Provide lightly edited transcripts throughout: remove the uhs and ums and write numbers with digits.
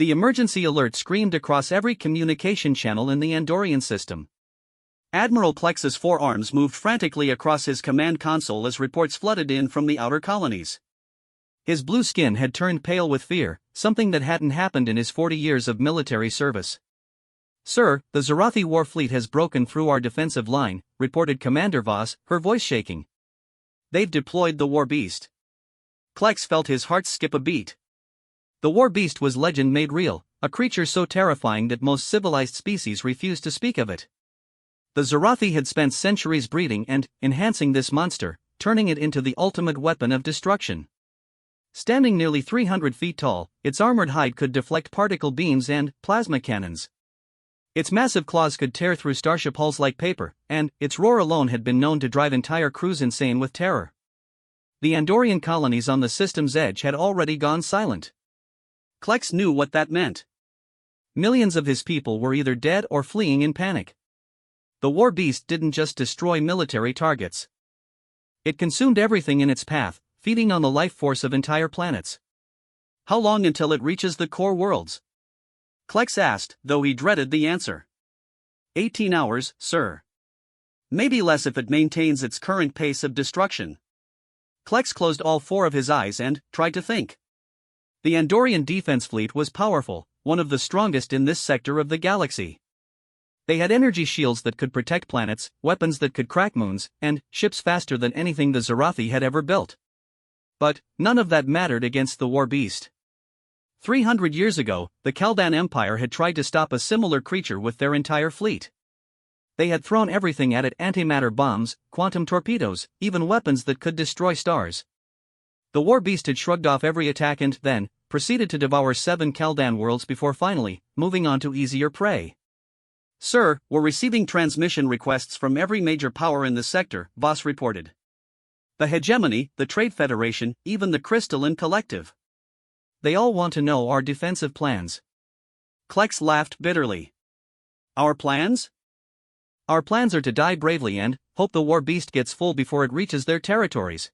The emergency alert screamed across every communication channel in the Andorian system. Admiral Plex's forearms moved frantically across his command console as reports flooded in from the outer colonies. His blue skin had turned pale with fear, something that hadn't happened in his 40 years of military service. "Sir, the Zarathi war fleet has broken through our defensive line," reported Commander Voss, her voice shaking. "They've deployed the Warbeast." Plex felt his heart skip a beat. The Warbeast was legend made real, a creature so terrifying that most civilized species refused to speak of it. The Zarathi had spent centuries breeding and enhancing this monster, turning it into the ultimate weapon of destruction. Standing nearly 300 feet tall, its armored hide could deflect particle beams and plasma cannons. Its massive claws could tear through starship hulls like paper, and its roar alone had been known to drive entire crews insane with terror. The Andorian colonies on the system's edge had already gone silent. Plex knew what that meant. Millions of his people were either dead or fleeing in panic. The Warbeast didn't just destroy military targets. It consumed everything in its path, feeding on the life force of entire planets. "How long until it reaches the core worlds?" Plex asked, though he dreaded the answer. 18 hours, sir. Maybe less if it maintains its current pace of destruction. Plex closed all four of his eyes and tried to think. The Andorian defense fleet was powerful, one of the strongest in this sector of the galaxy. They had energy shields that could protect planets, weapons that could crack moons, and ships faster than anything the Zarathi had ever built. But none of that mattered against the Warbeast. 300 years ago, the Kaldan Empire had tried to stop a similar creature with their entire fleet. They had thrown everything at it: antimatter bombs, quantum torpedoes, even weapons that could destroy stars. The Warbeast had shrugged off every attack and then proceeded to devour 7 Kaldan worlds before finally moving on to easier prey. "Sir, we're receiving transmission requests from every major power in the sector," Voss reported. "The Hegemony, the Trade Federation, even the Crystalline Collective. They all want to know our defensive plans." Plex laughed bitterly. "Our plans?" "Our plans are to die bravely and hope the Warbeast gets full before it reaches their territories."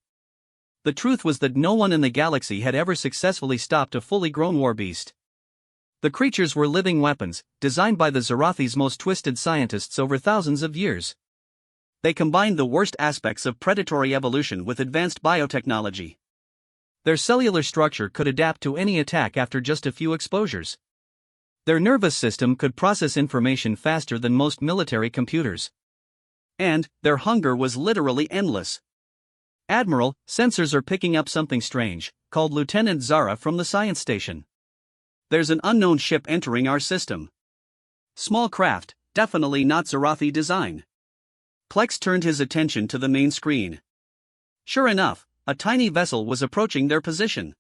The truth was that no one in the galaxy had ever successfully stopped a fully grown Warbeast. The creatures were living weapons, designed by the Zarathi's most twisted scientists over thousands of years. They combined the worst aspects of predatory evolution with advanced biotechnology. Their cellular structure could adapt to any attack after just a few exposures. Their nervous system could process information faster than most military computers. And their hunger was literally endless. "Admiral, sensors are picking up something strange," called Lieutenant Zara from the science station. "There's an unknown ship entering our system. Small craft, definitely not Zarathi design." Plex turned his attention to the main screen. Sure enough, a tiny vessel was approaching their position.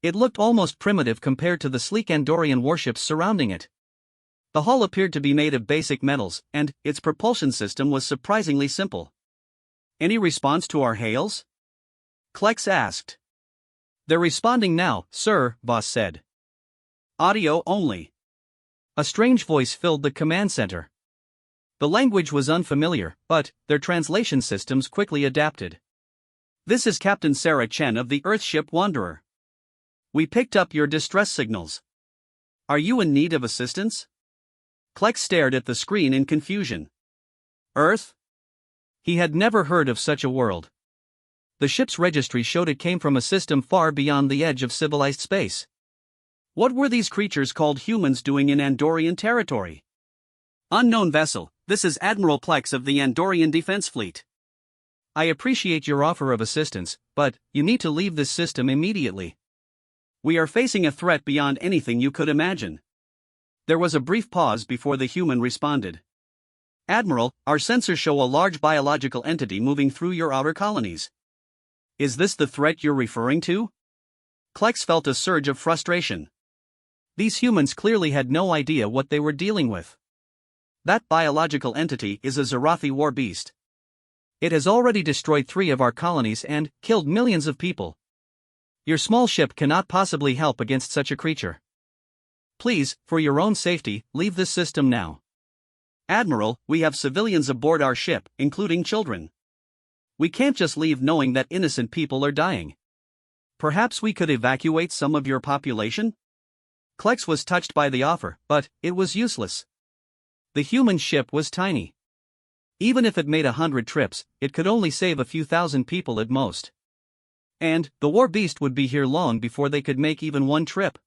It looked almost primitive compared to the sleek Andorian warships surrounding it. The hull appeared to be made of basic metals, and its propulsion system was surprisingly simple. "Any response to our hails?" Plex asked. "They're responding now, sir," Voss said. "Audio only." A strange voice filled the command center. The language was unfamiliar, but their translation systems quickly adapted. "This is Captain Sarah Chen of the Earthship Wanderer. We picked up your distress signals. Are you in need of assistance?" Plex stared at the screen in confusion. Earth? He had never heard of such a world. The ship's registry showed it came from a system far beyond the edge of civilized space. What were these creatures called humans doing in Andorian territory? "Unknown vessel, this is Admiral Plex of the Andorian Defense Fleet. I appreciate your offer of assistance, but you need to leave this system immediately. We are facing a threat beyond anything you could imagine." There was a brief pause before the human responded. "Admiral, our sensors show a large biological entity moving through your outer colonies. Is this the threat you're referring to?" Plex felt a surge of frustration. These humans clearly had no idea what they were dealing with. That biological entity is a Zarathi Warbeast. It has already destroyed 3 of our colonies and killed millions of people. Your small ship cannot possibly help against such a creature. Please, for your own safety, leave this system now. "Admiral, we have civilians aboard our ship, including children. We can't just leave knowing that innocent people are dying. Perhaps we could evacuate some of your population?" Klex was touched by the offer, but it was useless. The human ship was tiny. Even if it made 100 trips, it could only save a few thousand people at most. And the Warbeast would be here long before they could make even one trip.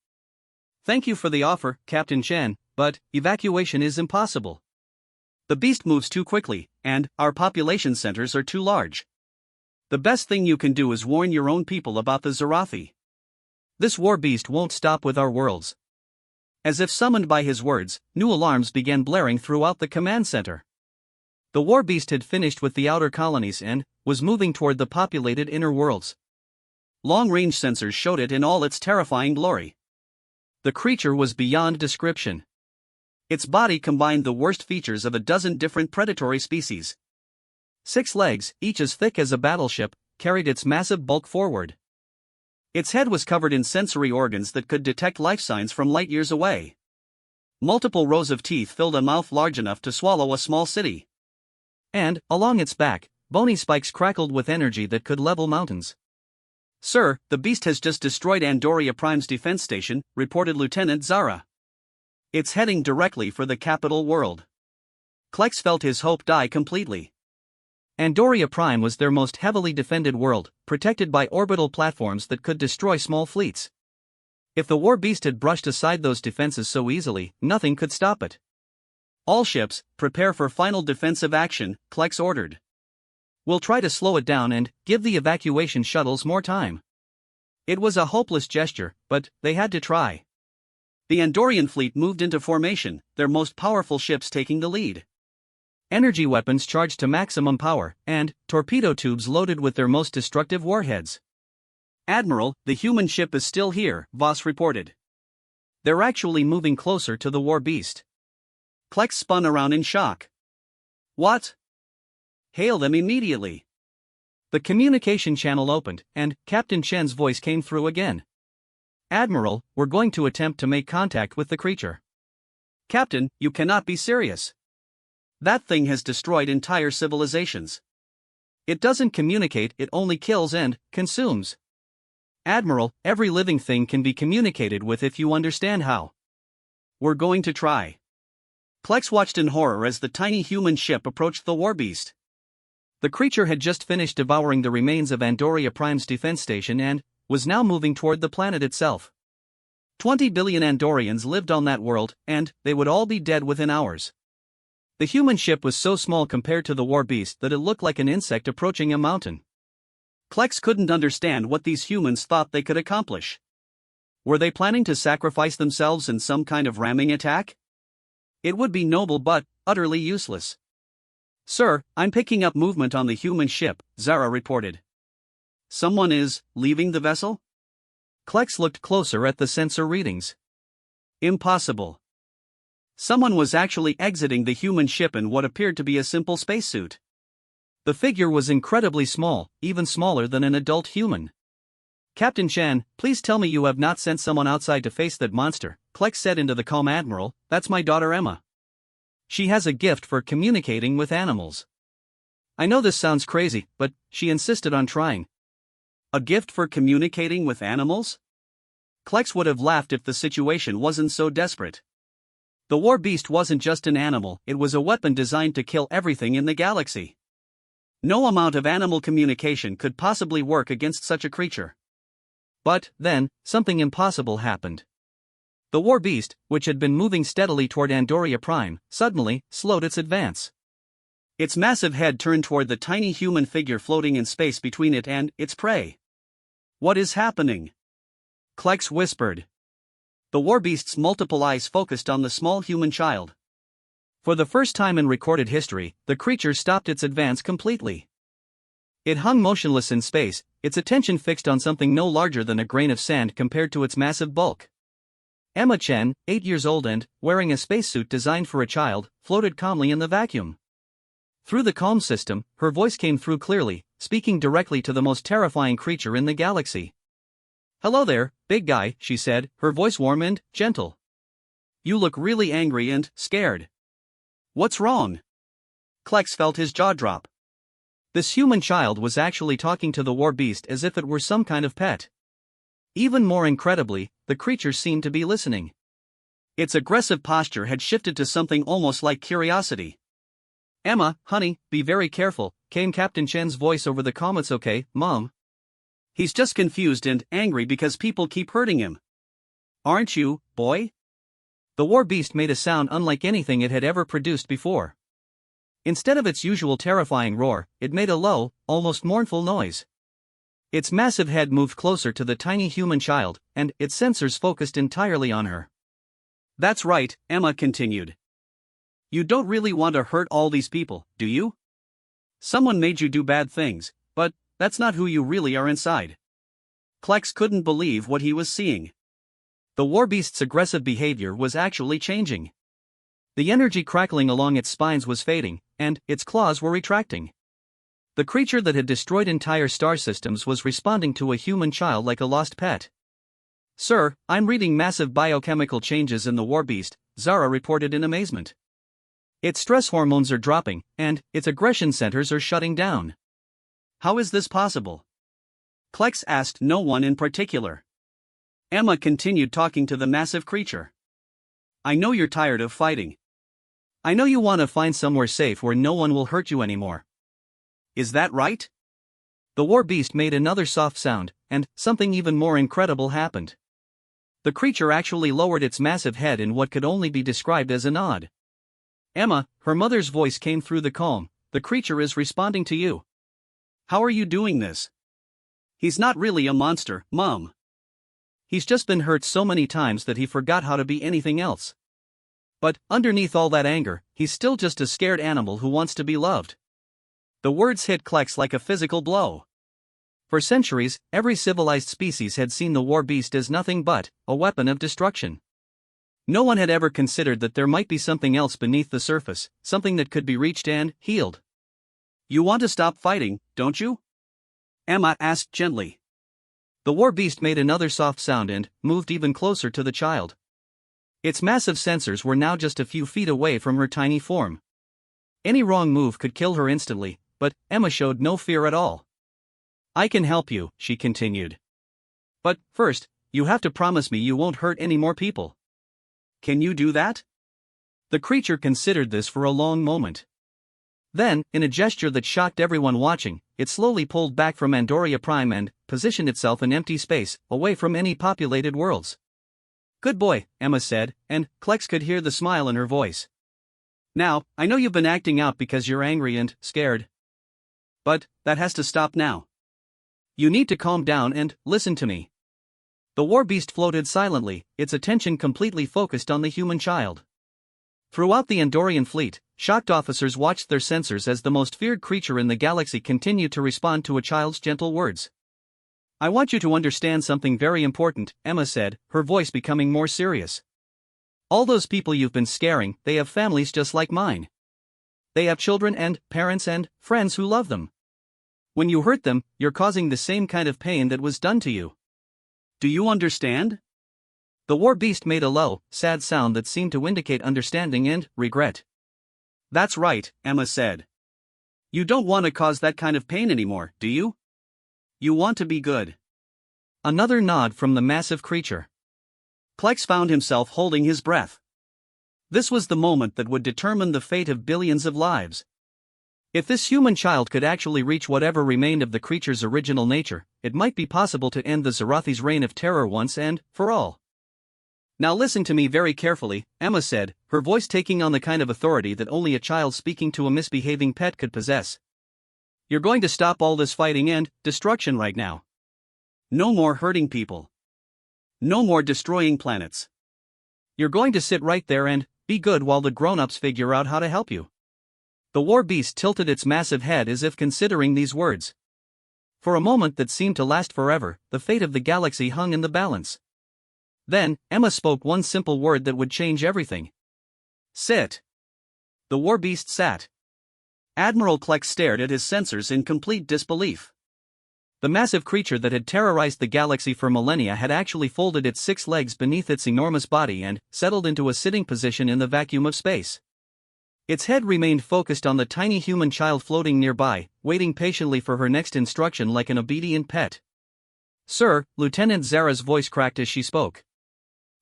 Thank you for the offer, Captain Chen, but evacuation is impossible. The beast moves too quickly, and our population centers are too large. The best thing you can do is warn your own people about the Zarathi. This Warbeast won't stop with our worlds. As if summoned by his words, new alarms began blaring throughout the command center. The Warbeast had finished with the outer colonies and was moving toward the populated inner worlds. Long-range sensors showed it in all its terrifying glory. The creature was beyond description. Its body combined the worst features of a dozen different predatory species. 6 legs, each as thick as a battleship, carried its massive bulk forward. Its head was covered in sensory organs that could detect life signs from light years away. Multiple rows of teeth filled a mouth large enough to swallow a small city. And, along its back, bony spikes crackled with energy that could level mountains. Sir, the beast has just destroyed Andoria Prime's defense station, reported Lieutenant Zara. It's heading directly for the capital world. Klex felt his hope die completely. Andoria Prime was their most heavily defended world, protected by orbital platforms that could destroy small fleets. If the Warbeast had brushed aside those defenses so easily, nothing could stop it. All ships, prepare for final defensive action, Klex ordered. We'll try to slow it down and give the evacuation shuttles more time. It was a hopeless gesture, but they had to try. The Andorian fleet moved into formation, their most powerful ships taking the lead. Energy weapons charged to maximum power, and torpedo tubes loaded with their most destructive warheads. Admiral, the human ship is still here, Voss reported. They're actually moving closer to the Warbeast. Klex spun around in shock. What? Hail them immediately. The communication channel opened, and Captain Chen's voice came through again. Admiral, we're going to attempt to make contact with the creature. Captain, you cannot be serious. That thing has destroyed entire civilizations. It doesn't communicate, it only kills and consumes. Admiral, every living thing can be communicated with if you understand how. We're going to try. Klex watched in horror as the tiny human ship approached the Warbeast. The creature had just finished devouring the remains of Andoria Prime's defense station and was now moving toward the planet itself. 20 billion Andorians lived on that world, and they would all be dead within hours. The human ship was so small compared to the Warbeast that it looked like an insect approaching a mountain. Klex couldn't understand what these humans thought they could accomplish. Were they planning to sacrifice themselves in some kind of ramming attack? It would be noble but utterly useless. Sir, I'm picking up movement on the human ship, Zara reported. Someone is leaving the vessel? Klex looked closer at the sensor readings. Impossible. Someone was actually exiting the human ship in what appeared to be a simple spacesuit. The figure was incredibly small, even smaller than an adult human. Captain Chen, please tell me you have not sent someone outside to face that monster, Klex said into the calm Admiral. That's my daughter Emma. She has a gift for communicating with animals. I know this sounds crazy, but she insisted on trying. A gift for communicating with animals? Klex would have laughed if the situation wasn't so desperate. The Warbeast wasn't just an animal, it was a weapon designed to kill everything in the galaxy. No amount of animal communication could possibly work against such a creature. But, then, something impossible happened. The Warbeast, which had been moving steadily toward Andoria Prime, suddenly slowed its advance. Its massive head turned toward the tiny human figure floating in space between it and its prey. What is happening? Klex whispered. The Warbeast's multiple eyes focused on the small human child. For the first time in recorded history, the creature stopped its advance completely. It hung motionless in space, its attention fixed on something no larger than a grain of sand compared to its massive bulk. Emma Chen, 8 years old and wearing a spacesuit designed for a child, floated calmly in the vacuum. Through the calm system, her voice came through clearly, speaking directly to the most terrifying creature in the galaxy. Hello there, big guy, she said, her voice warm and gentle. You look really angry and scared. What's wrong? Klex felt his jaw drop. This human child was actually talking to the Warbeast as if it were some kind of pet. Even more incredibly, the creature seemed to be listening. Its aggressive posture had shifted to something almost like curiosity. "Emma, honey, be very careful," came Captain Chen's voice over the comm. "It's okay, Mom. He's just confused and angry because people keep hurting him. Aren't you, boy?" The war beast made a sound unlike anything it had ever produced before. Instead of its usual terrifying roar, it made a low, almost mournful noise. Its massive head moved closer to the tiny human child, and its sensors focused entirely on her. "That's right," Emma continued. "You don't really want to hurt all these people, do you? Someone made you do bad things, but that's not who you really are inside." Klex couldn't believe what he was seeing. The warbeast's aggressive behavior was actually changing. The energy crackling along its spines was fading, and its claws were retracting. The creature that had destroyed entire star systems was responding to a human child like a lost pet. "Sir, I'm reading massive biochemical changes in the warbeast," Zara reported in amazement. "Its stress hormones are dropping, and its aggression centers are shutting down." "How is this possible?" Klex asked no one in particular. Emma continued talking to the massive creature. "I know you're tired of fighting. I know you want to find somewhere safe where no one will hurt you anymore. Is that right?" The war beast made another soft sound, and something even more incredible happened. The creature actually lowered its massive head in what could only be described as a nod. "Emma," her mother's voice came through the calm, "the creature is responding to you. How are you doing this? He's not really a monster, Mom. He's just been hurt so many times that he forgot how to be anything else. But underneath all that anger, he's still just a scared animal who wants to be loved." The words hit Klex like a physical blow. For centuries, every civilized species had seen the war beast as nothing but a weapon of destruction. No one had ever considered that there might be something else beneath the surface, something that could be reached and healed. "You want to stop fighting, don't you?" Emma asked gently. The war beast made another soft sound and moved even closer to the child. Its massive sensors were now just a few feet away from her tiny form. Any wrong move could kill her instantly, but Emma showed no fear at all. "I can help you," she continued. "But first, you have to promise me you won't hurt any more people. Can you do that?" The creature considered this for a long moment. Then, in a gesture that shocked everyone watching, it slowly pulled back from Andoria Prime and positioned itself in empty space, away from any populated worlds. "Good boy," Emma said, and Klex could hear the smile in her voice. "Now, I know you've been acting out because you're angry and scared. But that has to stop now. You need to calm down and listen to me." The warbeast floated silently, its attention completely focused on the human child. Throughout the Andorian fleet, shocked officers watched their sensors as the most feared creature in the galaxy continued to respond to a child's gentle words. "I want you to understand something very important," Emma said, her voice becoming more serious. "All those people you've been scaring, they have families just like mine. They have children and parents and friends who love them. When you hurt them, you're causing the same kind of pain that was done to you. Do you understand?" The war beast made a low, sad sound that seemed to indicate understanding and regret. "That's right," Emma said. "You don't want to cause that kind of pain anymore, do you? You want to be good." Another nod from the massive creature. Klex found himself holding his breath. This was the moment that would determine the fate of billions of lives. If this human child could actually reach whatever remained of the creature's original nature, it might be possible to end the Zerathi's reign of terror once and for all. "Now listen to me very carefully," Emma said, her voice taking on the kind of authority that only a child speaking to a misbehaving pet could possess. "You're going to stop all this fighting and destruction right now. No more hurting people. No more destroying planets. You're going to sit right there and be good while the grown-ups figure out how to help you." The war beast tilted its massive head as if considering these words. For a moment that seemed to last forever, the fate of the galaxy hung in the balance. Then, Emma spoke one simple word that would change everything. "Sit." The war beast sat. Admiral Klex stared at his sensors in complete disbelief. The massive creature that had terrorized the galaxy for millennia had actually folded its 6 legs beneath its enormous body and settled into a sitting position in the vacuum of space. Its head remained focused on the tiny human child floating nearby, waiting patiently for her next instruction like an obedient pet. "Sir," Lieutenant Zara's voice cracked as she spoke.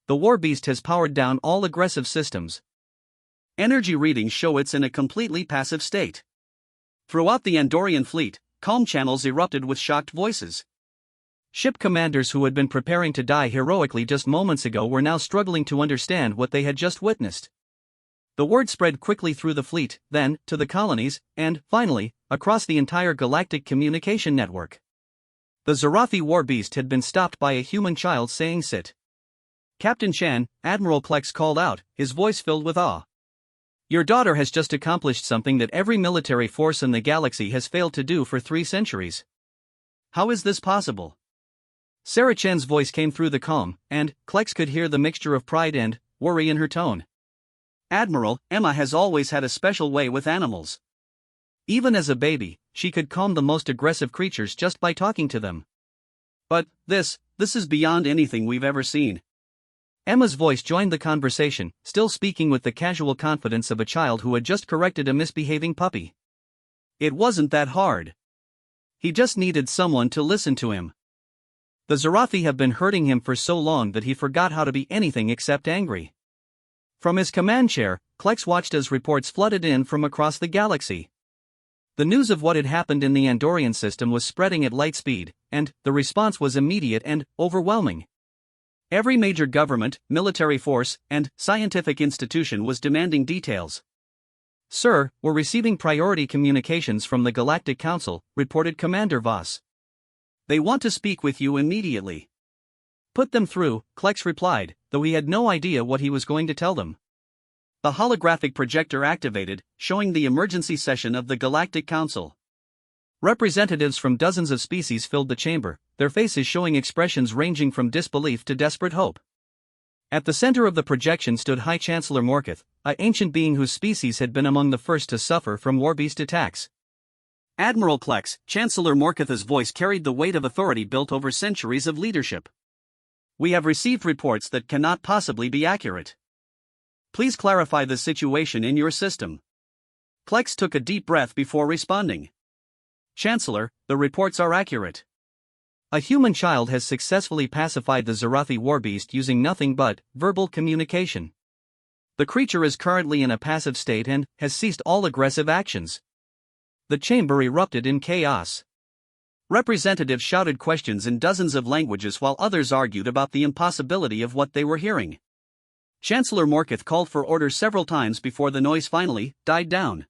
the Warbeast has powered down all aggressive systems. Energy readings show it's in a completely passive state. Throughout the Andorian fleet, calm channels erupted with shocked voices. Ship commanders who had been preparing to die heroically just moments ago were now struggling to understand what they had just witnessed. The word spread quickly through the fleet, then, to the colonies, and, finally, across the entire galactic communication network. The Zarathi Warbeast had been stopped by a human child saying sit. Captain Chan, Admiral Plex called out, his voice filled with awe. Your daughter has just accomplished something that every military force in the galaxy has failed to do for 3 centuries. How is this possible? Sarah Chen's voice came through the calm, and Plex could hear the mixture of pride and worry in her tone. Admiral, Emma has always had a special way with animals. Even as a baby, she could calm the most aggressive creatures just by talking to them. But, this is beyond anything we've ever seen. Emma's voice joined the conversation, still speaking with the casual confidence of a child who had just corrected a misbehaving puppy. It wasn't that hard. He just needed someone to listen to him. The Zarathi have been hurting him for so long that he forgot how to be anything except angry. From his command chair, Plex watched as reports flooded in from across the galaxy. The news of what had happened in the Andorian system was spreading at light speed, and the response was immediate and overwhelming. Every major government, military force, and scientific institution was demanding details. Sir, we're receiving priority communications from the Galactic Council, reported Commander Voss. They want to speak with you immediately. Put them through, Plex replied, though he had no idea what he was going to tell them. The holographic projector activated, showing the emergency session of the Galactic Council. Representatives from dozens of species filled the chamber, their faces showing expressions ranging from disbelief to desperate hope. At the center of the projection stood High Chancellor Morkith, an ancient being whose species had been among the first to suffer from Warbeast attacks. Admiral Plex, Chancellor Morkith's voice carried the weight of authority built over centuries of leadership. We have received reports that cannot possibly be accurate. Please clarify the situation in your system. Plex took a deep breath before responding. Chancellor, the reports are accurate. A human child has successfully pacified the Zarathi Warbeast using nothing but verbal communication. The creature is currently in a passive state and has ceased all aggressive actions. The chamber erupted in chaos. Representatives shouted questions in dozens of languages while others argued about the impossibility of what they were hearing. Chancellor Morkith called for order several times before the noise finally died down.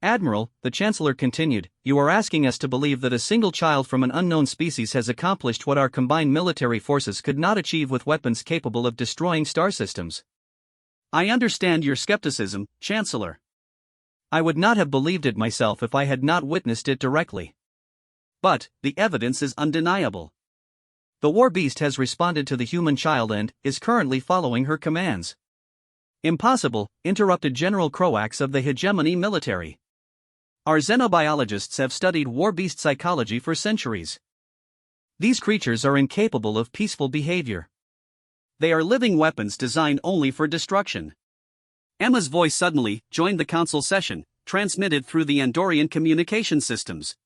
Admiral, the Chancellor continued, you are asking us to believe that a single child from an unknown species has accomplished what our combined military forces could not achieve with weapons capable of destroying star systems. I understand your skepticism, Chancellor. I would not have believed it myself if I had not witnessed it directly. But, the evidence is undeniable. The Warbeast has responded to the human child and is currently following her commands. Impossible, interrupted General Croax of the Hegemony military. Our xenobiologists have studied Warbeast psychology for centuries. These creatures are incapable of peaceful behavior. They are living weapons designed only for destruction. Emma's voice suddenly joined the council session, transmitted through the Andorian communication systems.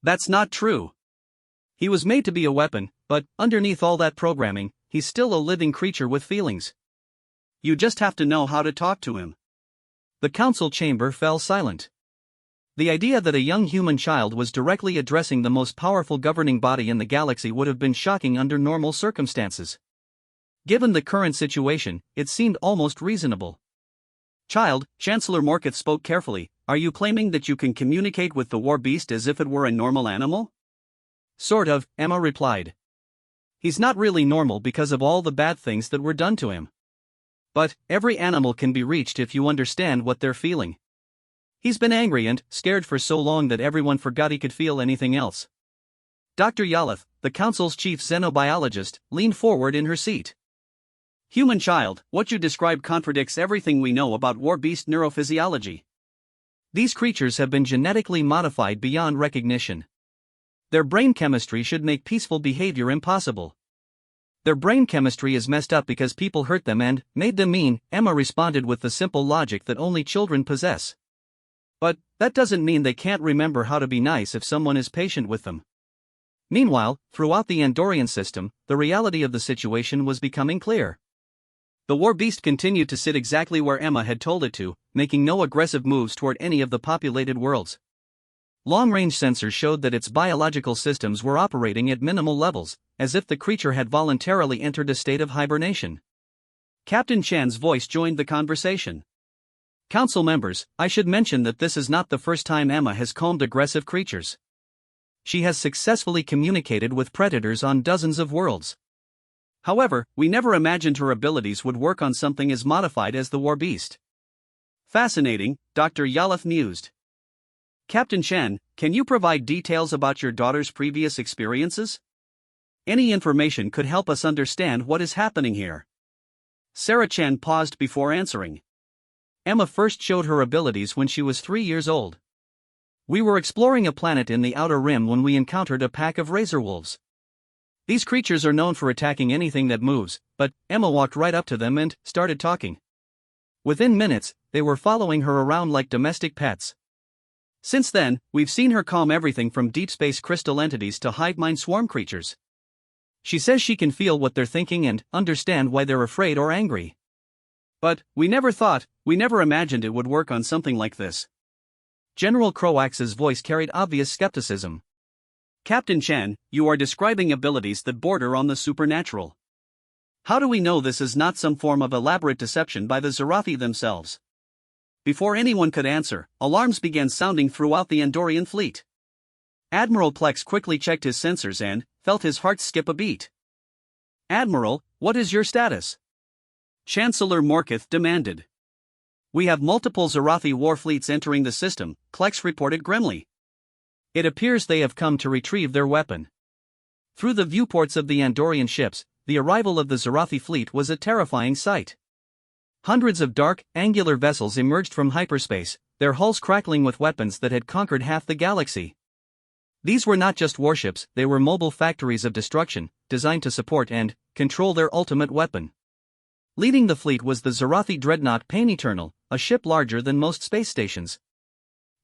That's not true. He was made to be a weapon, but underneath all that programming, he's still a living creature with feelings. You just have to know how to talk to him. The council chamber fell silent. The idea that a young human child was directly addressing the most powerful governing body in the galaxy would have been shocking under normal circumstances. Given the current situation, it seemed almost reasonable. Child, Chancellor Morkith spoke carefully, are you claiming that you can communicate with the Warbeast as if it were a normal animal? Sort of, Emma replied. He's not really normal because of all the bad things that were done to him. But, every animal can be reached if you understand what they're feeling. He's been angry and scared for so long that everyone forgot he could feel anything else. Dr. Yalith, the council's chief xenobiologist, leaned forward in her seat. Human child, what you describe contradicts everything we know about Warbeast neurophysiology. These creatures have been genetically modified beyond recognition. Their brain chemistry should make peaceful behavior impossible. Their brain chemistry is messed up because people hurt them and made them mean, Emma responded with the simple logic that only children possess. But, that doesn't mean they can't remember how to be nice if someone is patient with them. Meanwhile, throughout the Andorian system, the reality of the situation was becoming clear. The Warbeast continued to sit exactly where Emma had told it to, making no aggressive moves toward any of the populated worlds. Long-range sensors showed that its biological systems were operating at minimal levels, as if the creature had voluntarily entered a state of hibernation. Captain Chan's voice joined the conversation. Council members, I should mention that this is not the first time Emma has calmed aggressive creatures. She has successfully communicated with predators on dozens of worlds. However, we never imagined her abilities would work on something as modified as the Warbeast. Fascinating, Dr. Yaleth mused. Captain Chen, can you provide details about your daughter's previous experiences? Any information could help us understand what is happening here. Sarah Chen paused before answering. Emma first showed her abilities when she was 3 years old. We were exploring a planet in the Outer Rim when we encountered a pack of razor wolves. These creatures are known for attacking anything that moves, but Emma walked right up to them and started talking. Within minutes, they were following her around like domestic pets. Since then, we've seen her calm everything from deep space crystal entities to hive mind swarm creatures. She says she can feel what they're thinking and understand why they're afraid or angry. But we never imagined it would work on something like this. General Croax's voice carried obvious skepticism. Captain Chen, you are describing abilities that border on the supernatural. How do we know this is not some form of elaborate deception by the Zarathi themselves? Before anyone could answer, alarms began sounding throughout the Andorian fleet. Admiral Plex quickly checked his sensors and felt his heart skip a beat. Admiral, what is your status? Chancellor Morkith demanded. We have multiple Zarathi war fleets entering the system, Plex reported grimly. It appears they have come to retrieve their weapon. Through the viewports of the Andorian ships, the arrival of the Zarathi fleet was a terrifying sight. Hundreds of dark, angular vessels emerged from hyperspace, their hulls crackling with weapons that had conquered half the galaxy. These were not just warships, they were mobile factories of destruction, designed to support and control their ultimate weapon. Leading the fleet was the Zarathi dreadnought Pain Eternal, a ship larger than most space stations.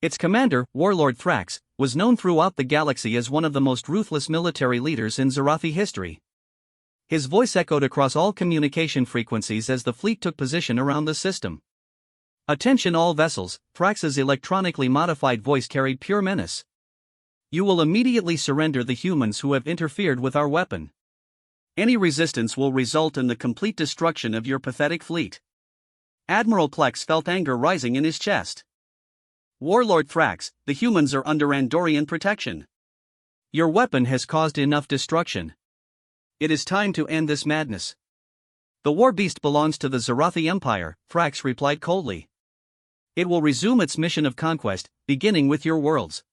Its commander, Warlord Thrax, was known throughout the galaxy as one of the most ruthless military leaders in Zarathi history. His voice echoed across all communication frequencies as the fleet took position around the system. Attention all vessels, Thrax's electronically modified voice carried pure menace. You will immediately surrender the humans who have interfered with our weapon. Any resistance will result in the complete destruction of your pathetic fleet. Admiral Plex felt anger rising in his chest. Warlord Thrax, the humans are under Andorian protection. Your weapon has caused enough destruction. It is time to end this madness. The Warbeast belongs to the Zarathi Empire, Thrax replied coldly. It will resume its mission of conquest, beginning with your worlds.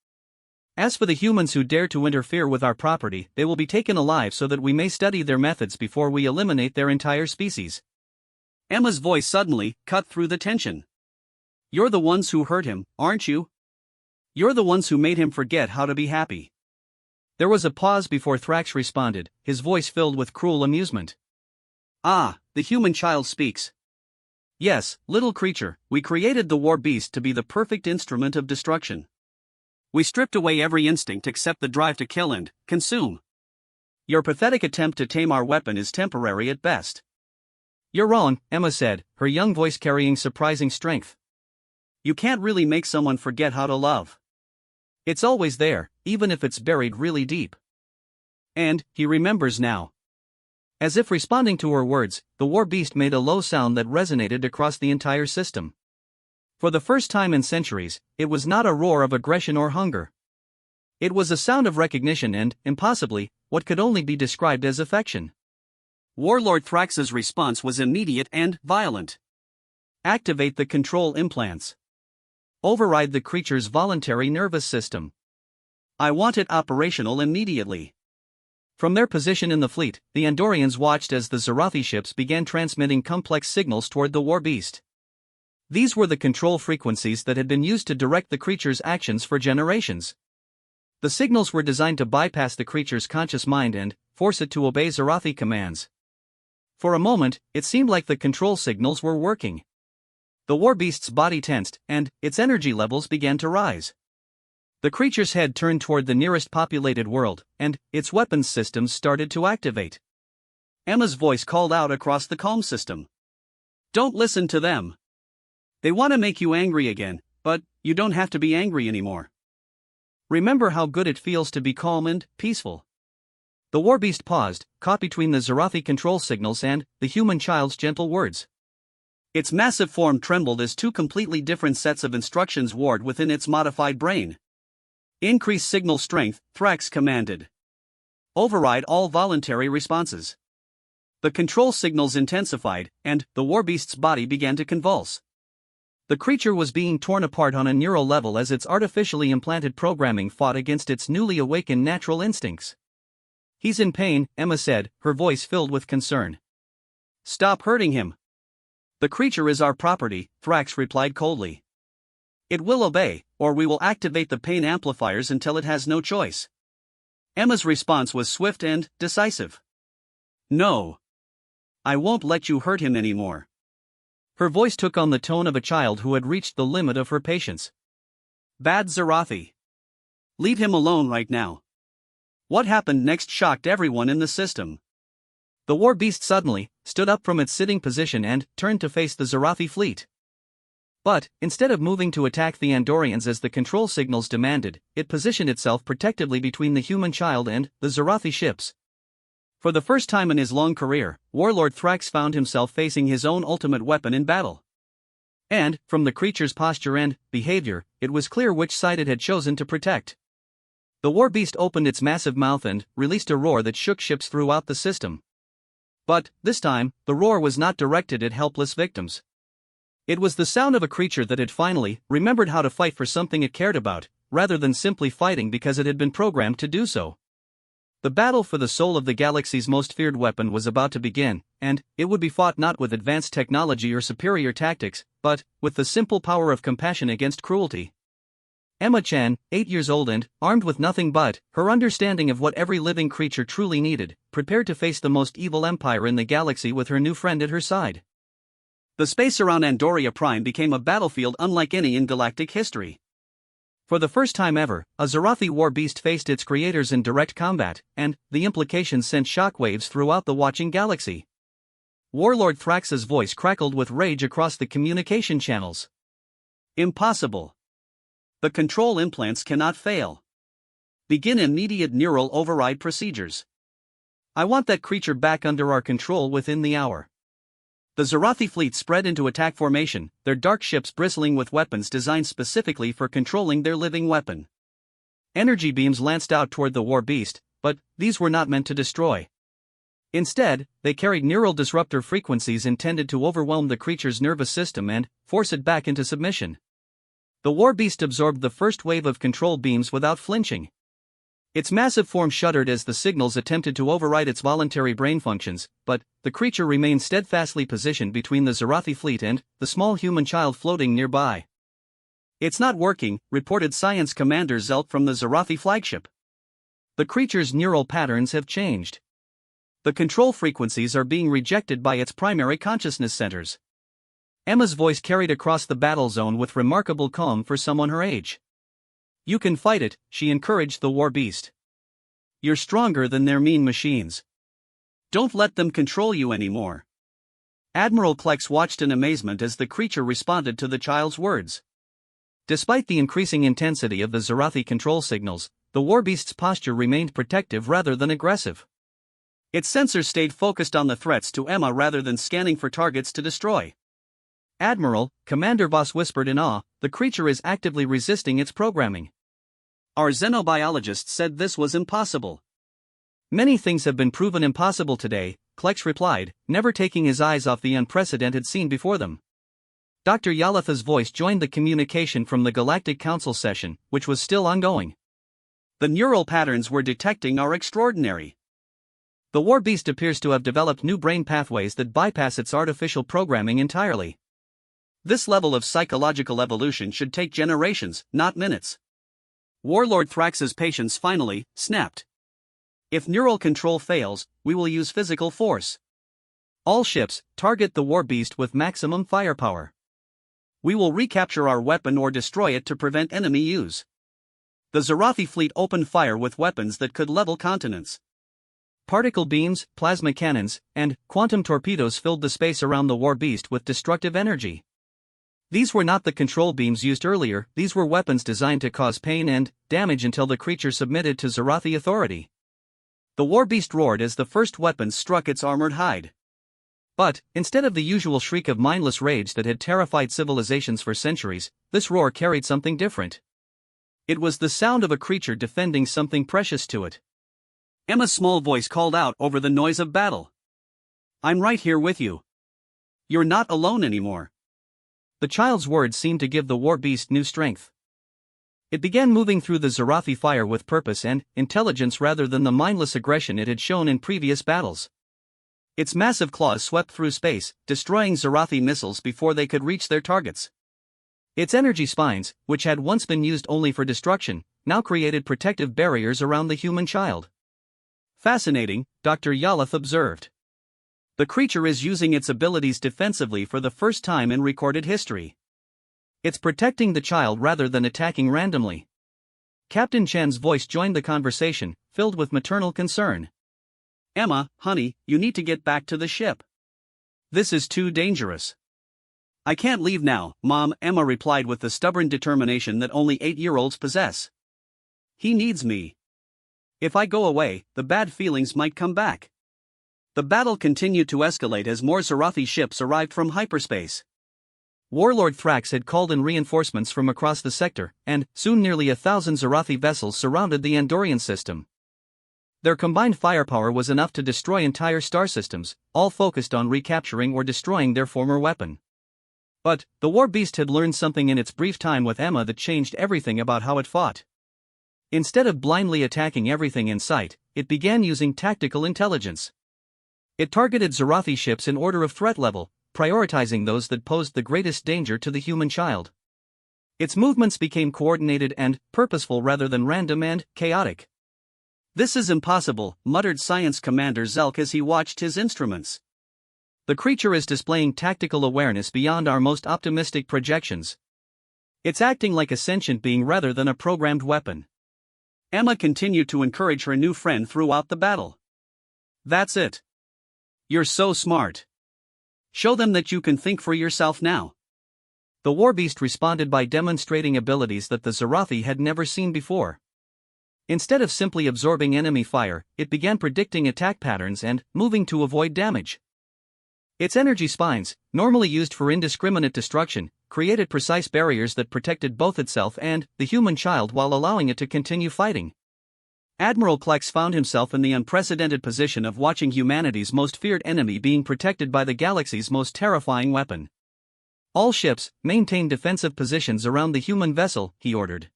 As for the humans who dare to interfere with our property, they will be taken alive so that we may study their methods before we eliminate their entire species. Emma's voice suddenly cut through the tension. You're the ones who hurt him, aren't you? You're the ones who made him forget how to be happy. There was a pause before Thrax responded, his voice filled with cruel amusement. Ah, the human child speaks. Yes, little creature, we created the Warbeast to be the perfect instrument of destruction. We stripped away every instinct except the drive to kill and consume. Your pathetic attempt to tame our weapon is temporary at best. You're wrong, Emma said, her young voice carrying surprising strength. You can't really make someone forget how to love. It's always there, even if it's buried really deep. And he remembers now. As if responding to her words, the Warbeast made a low sound that resonated across the entire system. For the first time in centuries, it was not a roar of aggression or hunger. It was a sound of recognition and, impossibly, what could only be described as affection. Warlord Thrax's response was immediate and violent. Activate the control implants. Override the creature's voluntary nervous system. I want it operational immediately. From their position in the fleet, the Andorians watched as the Zarathi ships began transmitting complex signals toward the Warbeast. These were the control frequencies that had been used to direct the creature's actions for generations. The signals were designed to bypass the creature's conscious mind and force it to obey Zarathi commands. For a moment, it seemed like the control signals were working. The Warbeast's body tensed, and its energy levels began to rise. The creature's head turned toward the nearest populated world, and its weapons systems started to activate. Emma's voice called out across the calm system. Don't listen to them. They want to make you angry again, but you don't have to be angry anymore. Remember how good it feels to be calm and peaceful. The Warbeast paused, caught between the Zarathi control signals and the human child's gentle words. Its massive form trembled as two completely different sets of instructions warred within its modified brain. Increase signal strength, Thrax commanded. Override all voluntary responses. The control signals intensified, and the Warbeast's body began to convulse. The creature was being torn apart on a neural level as its artificially implanted programming fought against its newly awakened natural instincts. He's in pain, Emma said, her voice filled with concern. Stop hurting him. The creature is our property, Thrax replied coldly. It will obey, or we will activate the pain amplifiers until it has no choice. Emma's response was swift and decisive. No. I won't let you hurt him anymore. Her voice took on the tone of a child who had reached the limit of her patience. Bad Zarathi. Leave him alone right now. What happened next shocked everyone in the system. The Warbeast suddenly stood up from its sitting position and turned to face the Zarathi fleet. But, instead of moving to attack the Andorians as the control signals demanded, it positioned itself protectively between the human child and the Zarathi ships. For the first time in his long career, Warlord Thrax found himself facing his own ultimate weapon in battle. And, from the creature's posture and behavior, it was clear which side it had chosen to protect. The Warbeast opened its massive mouth and released a roar that shook ships throughout the system. But, this time, the roar was not directed at helpless victims. It was the sound of a creature that had finally remembered how to fight for something it cared about, rather than simply fighting because it had been programmed to do so. The battle for the soul of the galaxy's most feared weapon was about to begin, and it would be fought not with advanced technology or superior tactics, but with the simple power of compassion against cruelty. Emma Chan, 8 years old and armed with nothing but her understanding of what every living creature truly needed, prepared to face the most evil empire in the galaxy with her new friend at her side. The space around Andoria Prime became a battlefield unlike any in galactic history. For the first time ever, a Zarathi Warbeast faced its creators in direct combat, and the implications sent shockwaves throughout the watching galaxy. Warlord Thrax's voice crackled with rage across the communication channels. Impossible. The control implants cannot fail. Begin immediate neural override procedures. I want that creature back under our control within the hour. The Zarathi fleet spread into attack formation, their dark ships bristling with weapons designed specifically for controlling their living weapon. Energy beams lanced out toward the Warbeast, but these were not meant to destroy. Instead, they carried neural disruptor frequencies intended to overwhelm the creature's nervous system and force it back into submission. The Warbeast absorbed the first wave of control beams without flinching. Its massive form shuddered as the signals attempted to override its voluntary brain functions, but the creature remained steadfastly positioned between the Zarathi fleet and the small human child floating nearby. It's not working, reported Science Commander Zelt from the Zarathi flagship. The creature's neural patterns have changed. The control frequencies are being rejected by its primary consciousness centers. Emma's voice carried across the battle zone with remarkable calm for someone her age. You can fight it, she encouraged the Warbeast. You're stronger than their mean machines. Don't let them control you anymore. Admiral Klex watched in amazement as the creature responded to the child's words. Despite the increasing intensity of the Zarathi control signals, the Warbeast's posture remained protective rather than aggressive. Its sensors stayed focused on the threats to Emma rather than scanning for targets to destroy. Admiral, Commander Voss whispered in awe, the creature is actively resisting its programming. Our xenobiologists said this was impossible. Many things have been proven impossible today, Klex replied, never taking his eyes off the unprecedented scene before them. Dr. Yalatha's voice joined the communication from the Galactic Council session, which was still ongoing. The neural patterns we're detecting are extraordinary. The Warbeast appears to have developed new brain pathways that bypass its artificial programming entirely. This level of psychological evolution should take generations, not minutes. Warlord Thrax's patience finally snapped. If neural control fails, we will use physical force. All ships, target the Warbeast with maximum firepower. We will recapture our weapon or destroy it to prevent enemy use. The Zarathi fleet opened fire with weapons that could level continents. Particle beams, plasma cannons, and quantum torpedoes filled the space around the Warbeast with destructive energy. These were not the control beams used earlier, these were weapons designed to cause pain and damage until the creature submitted to Zarathi authority. The Warbeast roared as the first weapons struck its armored hide. But, instead of the usual shriek of mindless rage that had terrified civilizations for centuries, this roar carried something different. It was the sound of a creature defending something precious to it. Emma's small voice called out over the noise of battle. "I'm right here with you. You're not alone anymore." The child's words seemed to give the Warbeast new strength. It began moving through the Zarathi fire with purpose and intelligence rather than the mindless aggression it had shown in previous battles. Its massive claws swept through space, destroying Zarathi missiles before they could reach their targets. Its energy spines, which had once been used only for destruction, now created protective barriers around the human child. "Fascinating," Dr. Yalath observed. "The creature is using its abilities defensively for the first time in recorded history. It's protecting the child rather than attacking randomly." Captain Chen's voice joined the conversation, filled with maternal concern. "Emma, honey, you need to get back to the ship. This is too dangerous." "I can't leave now, Mom," Emma replied with the stubborn determination that only 8-year-olds possess. "He needs me. If I go away, the bad feelings might come back." The battle continued to escalate as more Zarathi ships arrived from hyperspace. Warlord Thrax had called in reinforcements from across the sector, and soon nearly 1,000 Zarathi vessels surrounded the Andorian system. Their combined firepower was enough to destroy entire star systems, all focused on recapturing or destroying their former weapon. But the Warbeast had learned something in its brief time with Emma that changed everything about how it fought. Instead of blindly attacking everything in sight, it began using tactical intelligence. It targeted Zarathi ships in order of threat level, prioritizing those that posed the greatest danger to the human child. Its movements became coordinated and purposeful rather than random and chaotic. "This is impossible," muttered Science Commander Zelk as he watched his instruments. "The creature is displaying tactical awareness beyond our most optimistic projections. It's acting like a sentient being rather than a programmed weapon." Emma continued to encourage her new friend throughout the battle. "That's it. You're so smart. Show them that you can think for yourself now." The Warbeast responded by demonstrating abilities that the Zarathi had never seen before. Instead of simply absorbing enemy fire, it began predicting attack patterns and moving to avoid damage. Its energy spines, normally used for indiscriminate destruction, created precise barriers that protected both itself and the human child while allowing it to continue fighting. Admiral Plex found himself in the unprecedented position of watching humanity's most feared enemy being protected by the galaxy's most terrifying weapon. "All ships, maintain defensive positions around the human vessel," he ordered.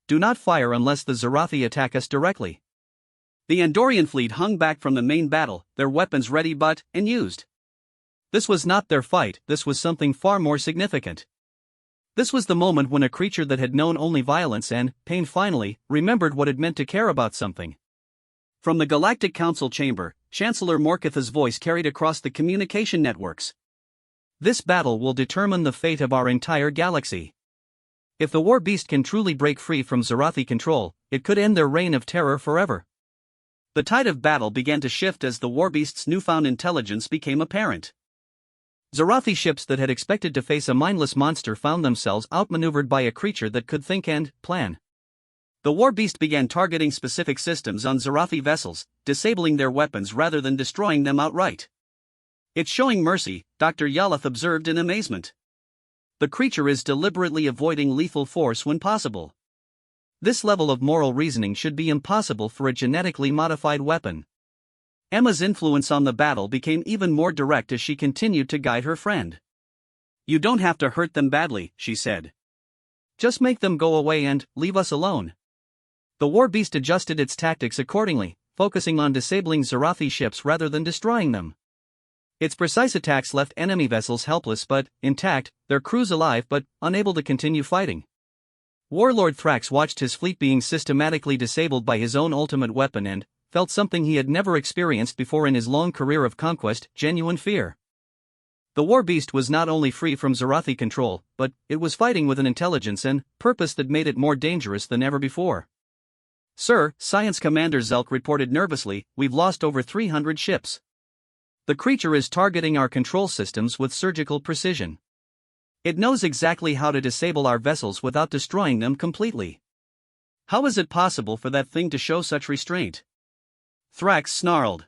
"Do not fire unless the Zarathi attack us directly." The Andorian fleet hung back from the main battle, their weapons ready but unused. This was not their fight, this was something far more significant. This was the moment when a creature that had known only violence and pain finally remembered what it meant to care about something. From the Galactic Council chamber, Chancellor Morkatha's voice carried across the communication networks. "This battle will determine the fate of our entire galaxy. If the Warbeast can truly break free from Zarathi control, it could end their reign of terror forever." The tide of battle began to shift as the Warbeast's newfound intelligence became apparent. Zarathi ships that had expected to face a mindless monster found themselves outmaneuvered by a creature that could think and plan. The Warbeast began targeting specific systems on Zarathi vessels, disabling their weapons rather than destroying them outright. "It's showing mercy," Dr. Yalath observed in amazement. "The creature is deliberately avoiding lethal force when possible. This level of moral reasoning should be impossible for a genetically modified weapon." Emma's influence on the battle became even more direct as she continued to guide her friend. "You don't have to hurt them badly," she said. "Just make them go away and leave us alone." The Warbeast adjusted its tactics accordingly, focusing on disabling Zarathi ships rather than destroying them. Its precise attacks left enemy vessels helpless but intact, their crews alive but unable to continue fighting. Warlord Thrax watched his fleet being systematically disabled by his own ultimate weapon and felt something he had never experienced before in his long career of conquest: genuine fear. The Warbeast was not only free from Zarathi control, but it was fighting with an intelligence and purpose that made it more dangerous than ever before. Sir, Science Commander Zelk reported nervously, we've lost over 300 ships. The creature is targeting our control systems with surgical precision. It knows exactly how to disable our vessels without destroying them completely. How is it possible for that thing to show such restraint? Thrax snarled.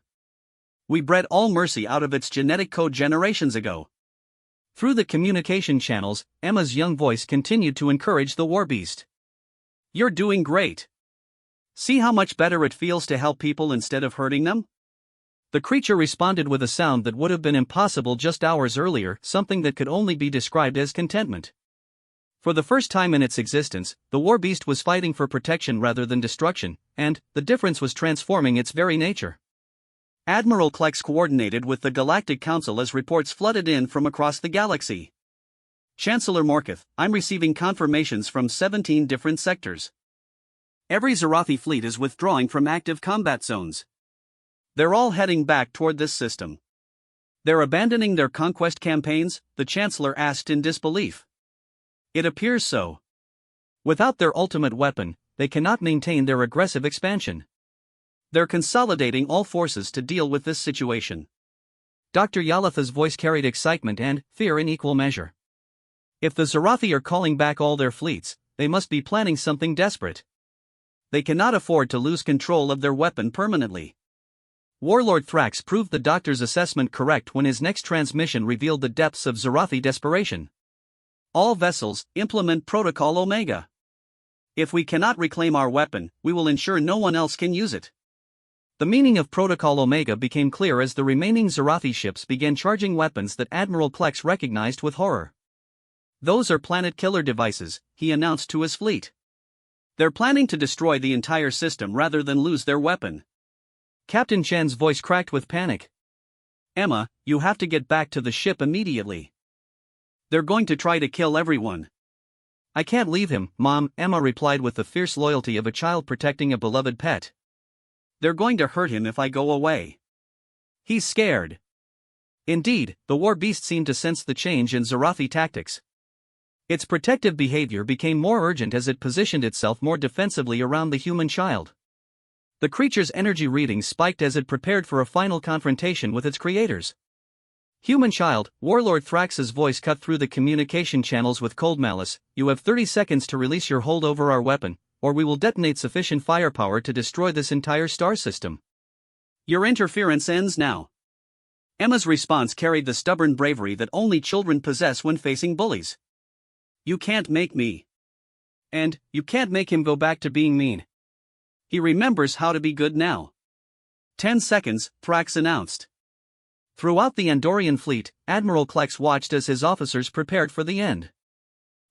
We bred all mercy out of its genetic code generations ago. Through the communication channels, Emma's young voice continued to encourage the Warbeast. You're doing great. See how much better it feels to help people instead of hurting them? The creature responded with a sound that would have been impossible just hours earlier, something that could only be described as contentment. For the first time in its existence, the Warbeast was fighting for protection rather than destruction, and the difference was transforming its very nature. Admiral Klex coordinated with the Galactic Council as reports flooded in from across the galaxy. Chancellor Morketh, I'm receiving confirmations from 17 different sectors. Every Zarathi fleet is withdrawing from active combat zones. They're all heading back toward this system. They're abandoning their conquest campaigns, the Chancellor asked in disbelief. It appears so. Without their ultimate weapon, they cannot maintain their aggressive expansion. They're consolidating all forces to deal with this situation. Dr. Yalatha's voice carried excitement and fear in equal measure. If the Zarathi are calling back all their fleets, they must be planning something desperate. They cannot afford to lose control of their weapon permanently. Warlord Thrax proved the doctor's assessment correct when his next transmission revealed the depths of Zarathi desperation. All vessels, implement Protocol Omega. If we cannot reclaim our weapon, we will ensure no one else can use it. The meaning of Protocol Omega became clear as the remaining Zarathi ships began charging weapons that Admiral Klex recognized with horror. Those are planet killer devices, he announced to his fleet. They're planning to destroy the entire system rather than lose their weapon. Captain Chen's voice cracked with panic. Emma, you have to get back to the ship immediately. They're going to try to kill everyone. I can't leave him, Mom, Emma replied with the fierce loyalty of a child protecting a beloved pet. They're going to hurt him if I go away. He's scared. Indeed, the Warbeast seemed to sense the change in Zarathi tactics. Its protective behavior became more urgent as it positioned itself more defensively around the human child. The creature's energy readings spiked as it prepared for a final confrontation with its creators. Human child, Warlord Thrax's voice cut through the communication channels with cold malice. You have 30 seconds to release your hold over our weapon, or we will detonate sufficient firepower to destroy this entire star system. Your interference ends now. Emma's response carried the stubborn bravery that only children possess when facing bullies. You can't make me. And, you can't make him go back to being mean. He remembers how to be good now. 10 seconds, Thrax announced. Throughout the Andorian fleet, Admiral Klex watched as his officers prepared for the end.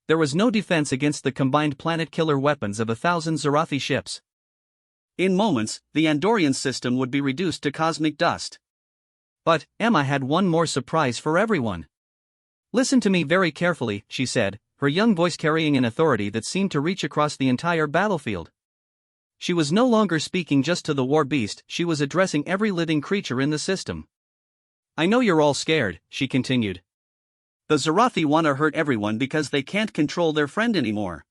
There was no defense against the combined planet-killer weapons of 1,000 Zarathi ships. In moments, the Andorian system would be reduced to cosmic dust. But, Emma had one more surprise for everyone. Listen to me very carefully, she said, her young voice carrying an authority that seemed to reach across the entire battlefield. She was no longer speaking just to the Warbeast, she was addressing every living creature in the system. I know you're all scared, she continued. The Zarathi want to hurt everyone because they can't control their friend anymore.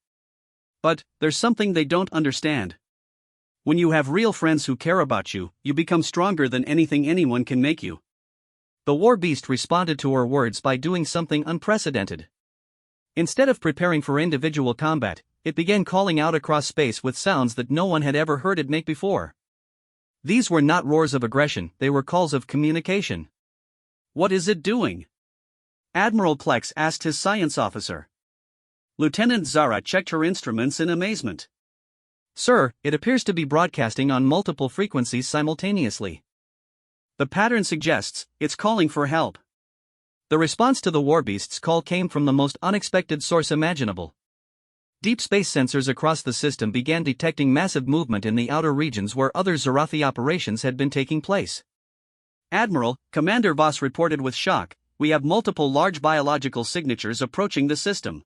But, there's something they don't understand. When you have real friends who care about you, you become stronger than anything anyone can make you. The Warbeast responded to her words by doing something unprecedented. Instead of preparing for individual combat, it began calling out across space with sounds that no one had ever heard it make before. These were not roars of aggression, they were calls of communication. What is it doing? Admiral Klex asked his science officer. Lieutenant Zara checked her instruments in amazement. Sir, it appears to be broadcasting on multiple frequencies simultaneously. The pattern suggests it's calling for help. The response to the Warbeast's call came from the most unexpected source imaginable. Deep space sensors across the system began detecting massive movement in the outer regions where other Zarathi operations had been taking place. Admiral, Commander Voss reported with shock, we have multiple large biological signatures approaching the system.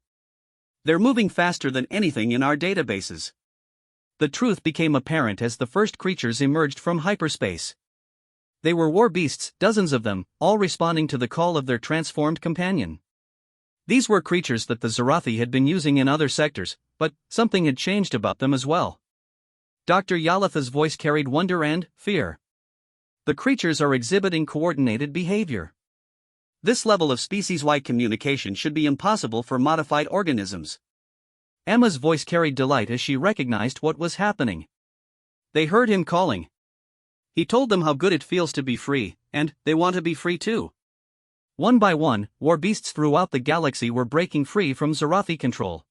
They're moving faster than anything in our databases. The truth became apparent as the first creatures emerged from hyperspace. They were Warbeasts, dozens of them, all responding to the call of their transformed companion. These were creatures that the Zarathi had been using in other sectors, but something had changed about them as well. Dr. Yalitha's voice carried wonder and fear. The creatures are exhibiting coordinated behavior. This level of species-wide communication should be impossible for modified organisms. Emma's voice carried delight as she recognized what was happening. They heard him calling. He told them how good it feels to be free, and they want to be free too. One by one, warbeasts throughout the galaxy were breaking free from Zorathi control.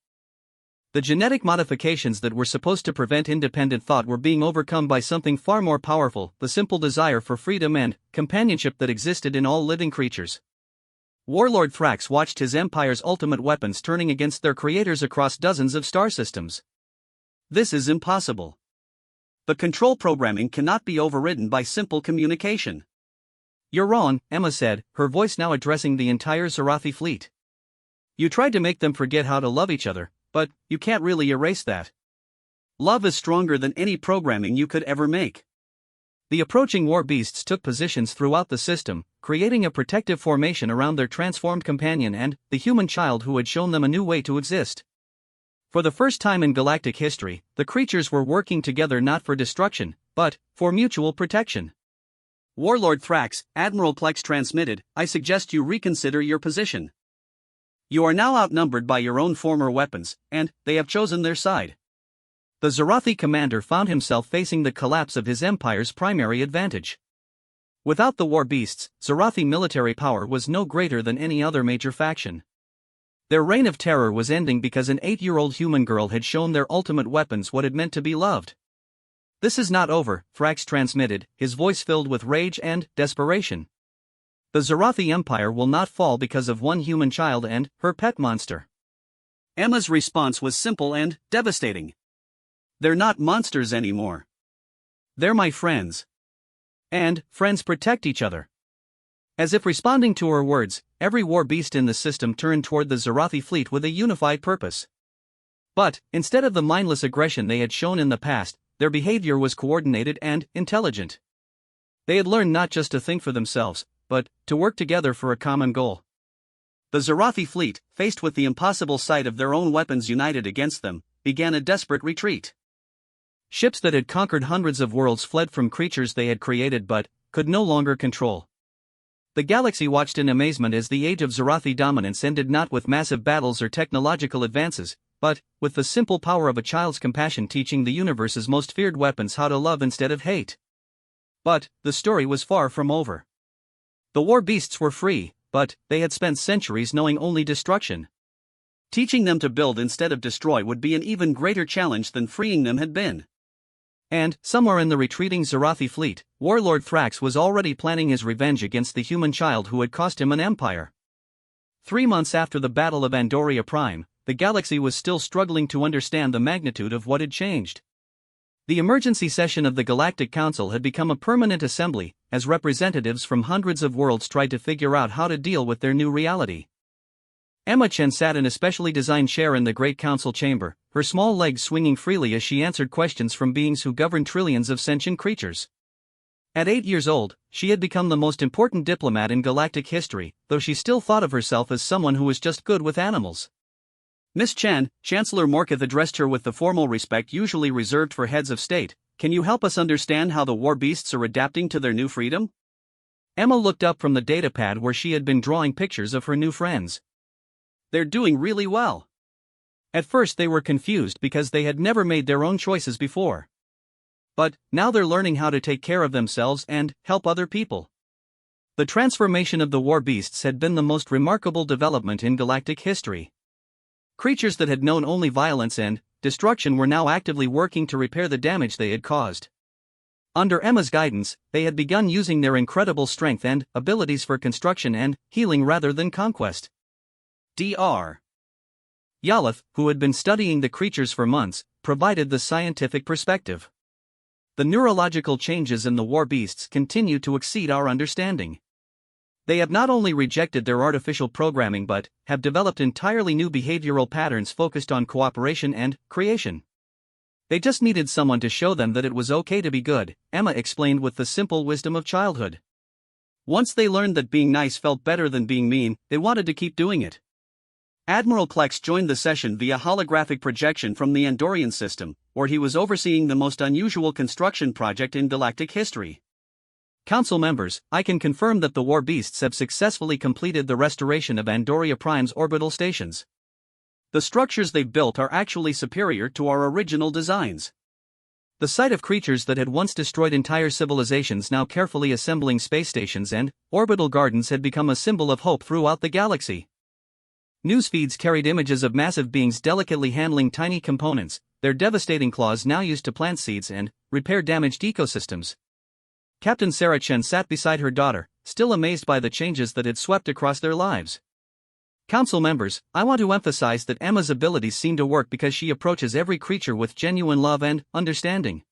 The genetic modifications that were supposed to prevent independent thought were being overcome by something far more powerful, the simple desire for freedom and companionship that existed in all living creatures. Warlord Thrax watched his empire's ultimate weapons turning against their creators across dozens of star systems. This is impossible. The control programming cannot be overridden by simple communication. You're wrong, Emma said, her voice now addressing the entire Zorathi fleet. You tried to make them forget how to love each other, but you can't really erase that. Love is stronger than any programming you could ever make. The approaching warbeasts took positions throughout the system, creating a protective formation around their transformed companion and the human child who had shown them a new way to exist. For the first time in galactic history, the creatures were working together not for destruction, but for mutual protection. Warlord Thrax, Admiral Plex transmitted, I suggest you reconsider your position. You are now outnumbered by your own former weapons, and they have chosen their side. The Zorathi commander found himself facing the collapse of his empire's primary advantage. Without the warbeasts, Zorathi military power was no greater than any other major faction. Their reign of terror was ending because an 8-year-old human girl had shown their ultimate weapons what it meant to be loved. This is not over, Thrax transmitted, his voice filled with rage and desperation. The Zorathi Empire will not fall because of one human child and her pet monster. Emma's response was simple and devastating. They're not monsters anymore. They're my friends. And friends protect each other. As if responding to her words, every warbeast in the system turned toward the Zorathi fleet with a unified purpose. But, instead of the mindless aggression they had shown in the past, their behavior was coordinated and intelligent. They had learned not just to think for themselves, but to work together for a common goal. The Zorathi fleet, faced with the impossible sight of their own weapons united against them, began a desperate retreat. Ships that had conquered hundreds of worlds fled from creatures they had created but could no longer control. The galaxy watched in amazement as the age of Zorathi dominance ended not with massive battles or technological advances, but with the simple power of a child's compassion teaching the universe's most feared weapons how to love instead of hate. But the story was far from over. The warbeasts were free, but they had spent centuries knowing only destruction. Teaching them to build instead of destroy would be an even greater challenge than freeing them had been. And, somewhere in the retreating Zorathi fleet, Warlord Thrax was already planning his revenge against the human child who had cost him an empire. 3 months after the Battle of Andoria Prime, the galaxy was still struggling to understand the magnitude of what had changed. The emergency session of the Galactic Council had become a permanent assembly, as representatives from hundreds of worlds tried to figure out how to deal with their new reality. Emma Chen sat in a specially designed chair in the Great Council chamber, her small legs swinging freely as she answered questions from beings who govern trillions of sentient creatures. At 8 years old, she had become the most important diplomat in galactic history, though she still thought of herself as someone who was just good with animals. Miss Chen, Chancellor Morkith addressed her with the formal respect usually reserved for heads of state. Can you help us understand how the warbeasts are adapting to their new freedom? Emma looked up from the datapad where she had been drawing pictures of her new friends. They're doing really well. At first they were confused because they had never made their own choices before. But now they're learning how to take care of themselves and help other people. The transformation of the warbeasts had been the most remarkable development in galactic history. Creatures that had known only violence and destruction were now actively working to repair the damage they had caused. Under Emma's guidance, they had begun using their incredible strength and abilities for construction and healing rather than conquest. Dr. Yalith, who had been studying the creatures for months, provided the scientific perspective. The neurological changes in the warbeasts continue to exceed our understanding. They have not only rejected their artificial programming but have developed entirely new behavioral patterns focused on cooperation and creation. They just needed someone to show them that it was okay to be good, Emma explained with the simple wisdom of childhood. Once they learned that being nice felt better than being mean, they wanted to keep doing it. Admiral Plex joined the session via holographic projection from the Andorian system, where he was overseeing the most unusual construction project in galactic history. Council members, I can confirm that the Warbeasts have successfully completed the restoration of Andoria Prime's orbital stations. The structures they've built are actually superior to our original designs. The sight of creatures that had once destroyed entire civilizations now carefully assembling space stations and orbital gardens had become a symbol of hope throughout the galaxy. News feeds carried images of massive beings delicately handling tiny components, their devastating claws now used to plant seeds and repair damaged ecosystems. Captain Sarah Chen sat beside her daughter, still amazed by the changes that had swept across their lives. Council members, I want to emphasize that Emma's abilities seem to work because she approaches every creature with genuine love and understanding.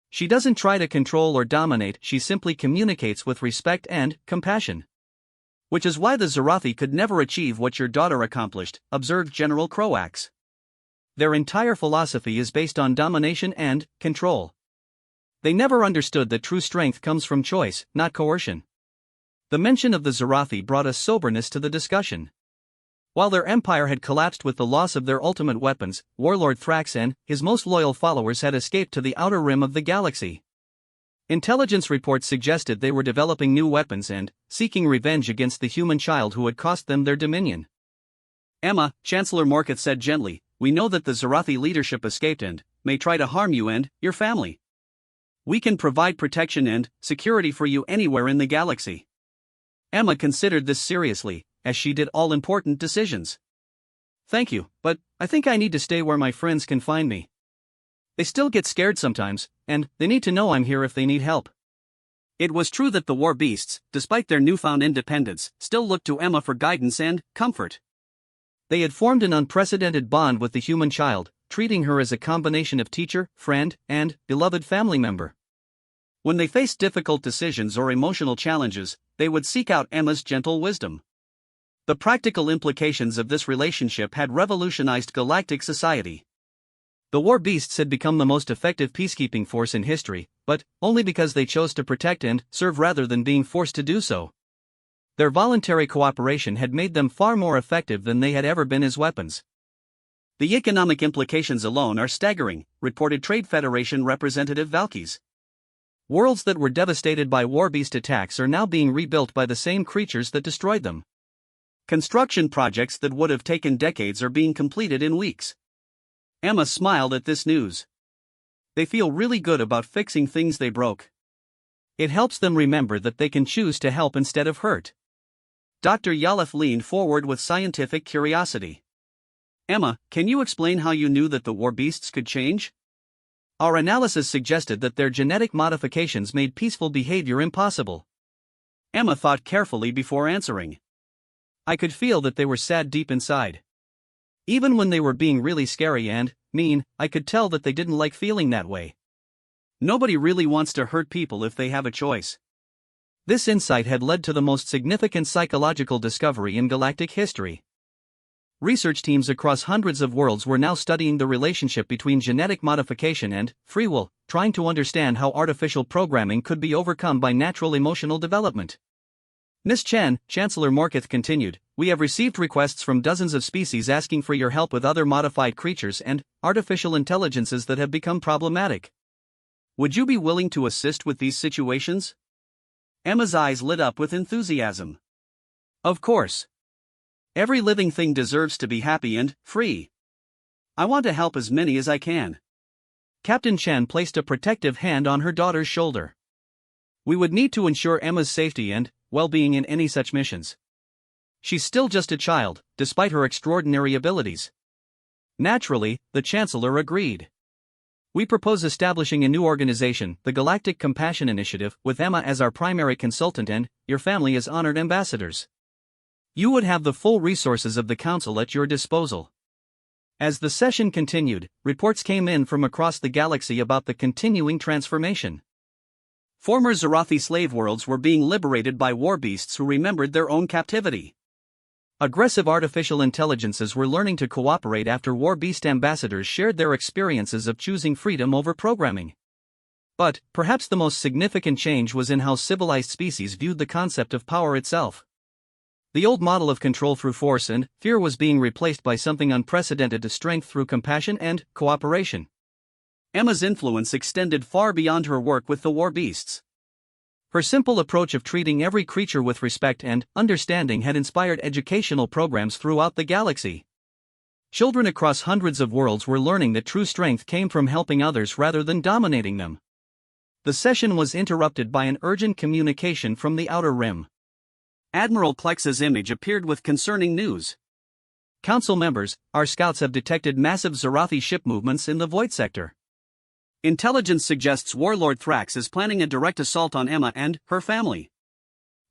She doesn't try to control or dominate, she simply communicates with respect and compassion. Which is why the Zarathi could never achieve what your daughter accomplished, observed General Croax. Their entire philosophy is based on domination and control. They never understood that true strength comes from choice, not coercion. The mention of the Zarathi brought a soberness to the discussion. While their empire had collapsed with the loss of their ultimate weapons, Warlord Thrax and his most loyal followers had escaped to the outer rim of the galaxy. Intelligence reports suggested they were developing new weapons and seeking revenge against the human child who had cost them their dominion. Emma, Chancellor Morketh said gently, we know that the Zarathi leadership escaped and may try to harm you and your family. We can provide protection and security for you anywhere in the galaxy. Emma considered this seriously, as she did all important decisions. Thank you, but I think I need to stay where my friends can find me. They still get scared sometimes, and they need to know I'm here if they need help. It was true that the Warbeasts, despite their newfound independence, still looked to Emma for guidance and comfort. They had formed an unprecedented bond with the human child, treating her as a combination of teacher, friend, and beloved family member. When they faced difficult decisions or emotional challenges, they would seek out Emma's gentle wisdom. The practical implications of this relationship had revolutionized galactic society. The Warbeasts had become the most effective peacekeeping force in history, but only because they chose to protect and serve rather than being forced to do so. Their voluntary cooperation had made them far more effective than they had ever been as weapons. The economic implications alone are staggering, reported Trade Federation Representative Valkys. Worlds that were devastated by Warbeast attacks are now being rebuilt by the same creatures that destroyed them. Construction projects that would have taken decades are being completed in weeks. Emma smiled at this news. They feel really good about fixing things they broke. It helps them remember that they can choose to help instead of hurt. Dr. Yalef leaned forward with scientific curiosity. Emma, can you explain how you knew that the Warbeasts could change? Our analysis suggested that their genetic modifications made peaceful behavior impossible. Emma thought carefully before answering. I could feel that they were sad deep inside. Even when they were being really scary and mean, I could tell that they didn't like feeling that way. Nobody really wants to hurt people if they have a choice. This insight had led to the most significant psychological discovery in galactic history. Research teams across hundreds of worlds were now studying the relationship between genetic modification and free will, trying to understand how artificial programming could be overcome by natural emotional development. Ms. Chen, Chancellor Morketh continued, we have received requests from dozens of species asking for your help with other modified creatures and artificial intelligences that have become problematic. Would you be willing to assist with these situations? Emma's eyes lit up with enthusiasm. Of course. Every living thing deserves to be happy and free. I want to help as many as I can. Captain Chen placed a protective hand on her daughter's shoulder. We would need to ensure Emma's safety and well-being in any such missions. She's still just a child, despite her extraordinary abilities. Naturally, the Chancellor agreed. We propose establishing a new organization, the Galactic Compassion Initiative, with Emma as our primary consultant and your family as honored ambassadors. You would have the full resources of the Council at your disposal. As the session continued, reports came in from across the galaxy about the continuing transformation. Former Zarathi slave worlds were being liberated by Warbeasts who remembered their own captivity. Aggressive artificial intelligences were learning to cooperate after Warbeast ambassadors shared their experiences of choosing freedom over programming. But, perhaps the most significant change was in how civilized species viewed the concept of power itself. The old model of control through force and fear was being replaced by something unprecedented to strength through compassion and cooperation. Emma's influence extended far beyond her work with the Warbeasts. Her simple approach of treating every creature with respect and understanding had inspired educational programs throughout the galaxy. Children across hundreds of worlds were learning that true strength came from helping others rather than dominating them. The session was interrupted by an urgent communication from the Outer Rim. Admiral Plex's image appeared with concerning news. Council members, our scouts have detected massive Zarathi ship movements in the Void Sector. Intelligence suggests Warlord Thrax is planning a direct assault on Emma and her family.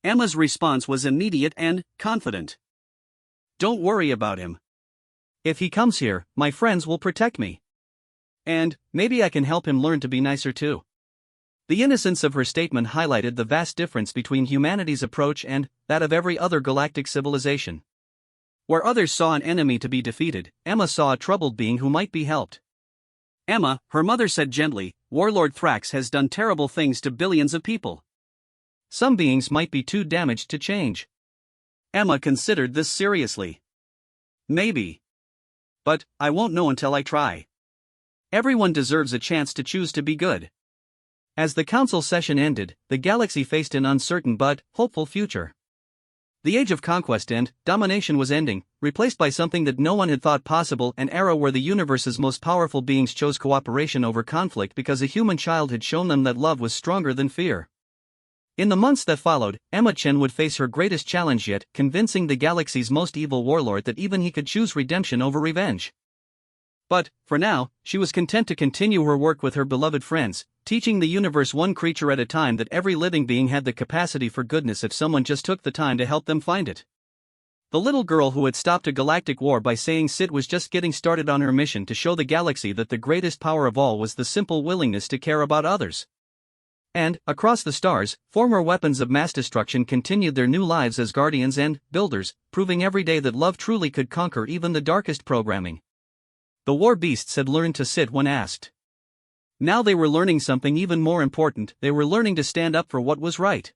Emma's response was immediate and confident. Don't worry about him. If he comes here, my friends will protect me. And maybe I can help him learn to be nicer too. The innocence of her statement highlighted the vast difference between humanity's approach and that of every other galactic civilization. Where others saw an enemy to be defeated, Emma saw a troubled being who might be helped. Emma, her mother said gently, Warlord Thrax has done terrible things to billions of people. Some beings might be too damaged to change. Emma considered this seriously. Maybe. But I won't know until I try. Everyone deserves a chance to choose to be good. As the council session ended, the galaxy faced an uncertain but hopeful future. The age of conquest and domination was ending, replaced by something that no one had thought possible, an era where the universe's most powerful beings chose cooperation over conflict because a human child had shown them that love was stronger than fear. In the months that followed, Emma Chen would face her greatest challenge yet, convincing the galaxy's most evil warlord that even he could choose redemption over revenge. But, for now, she was content to continue her work with her beloved friends, teaching the universe one creature at a time that every living being had the capacity for goodness if someone just took the time to help them find it. The little girl who had stopped a galactic war by saying Sid was just getting started on her mission to show the galaxy that the greatest power of all was the simple willingness to care about others. And, across the stars, former weapons of mass destruction continued their new lives as guardians and builders, proving every day that love truly could conquer even the darkest programming. The Warbeasts had learned to sit when asked. Now they were learning something even more important, they were learning to stand up for what was right.